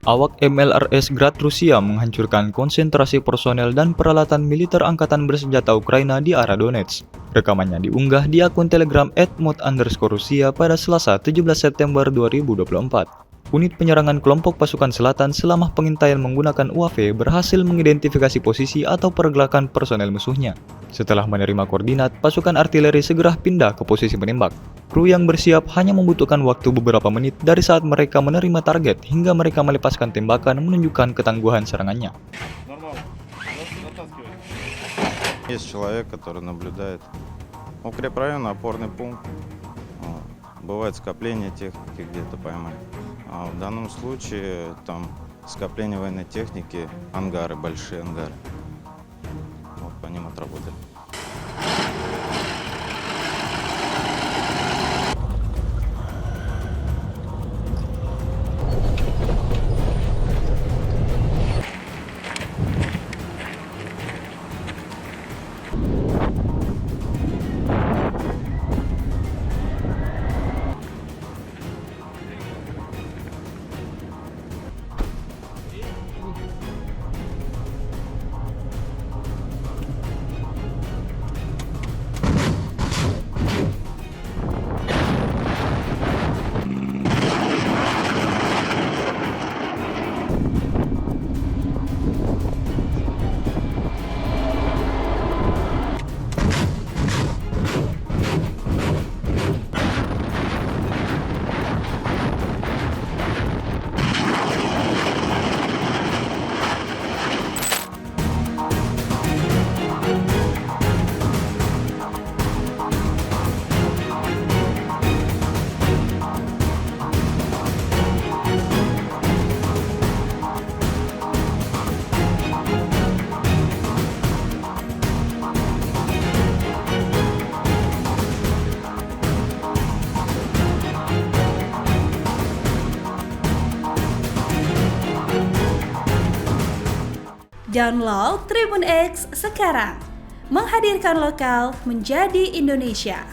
Awak MLRS Grad Rusia menghancurkan konsentrasi personel dan peralatan militer angkatan bersenjata Ukraina di arah Donetsk. Rekamannya diunggah di akun Telegram @mod_Rusia pada Selasa 17 September 2024. Unit penyerangan kelompok pasukan selatan selama pengintaian menggunakan UAV berhasil mengidentifikasi posisi atau pergerakan personel musuhnya. Setelah menerima koordinat, pasukan artileri segera pindah ke posisi menembak. Kru yang bersiap hanya membutuhkan waktu beberapa menit dari saat mereka menerima target hingga mereka melepaskan tembakan menunjukkan ketangguhan serangannya. Есть человек, который наблюдает. Укрепрайон, опорный пункт. Бывает скопление техники где-то поймать. А в данном случае там скопление военной техники, ангары, большие ангары. Вот по ним отработали. Download Tribun X sekarang, menghadirkan lokal menjadi Indonesia.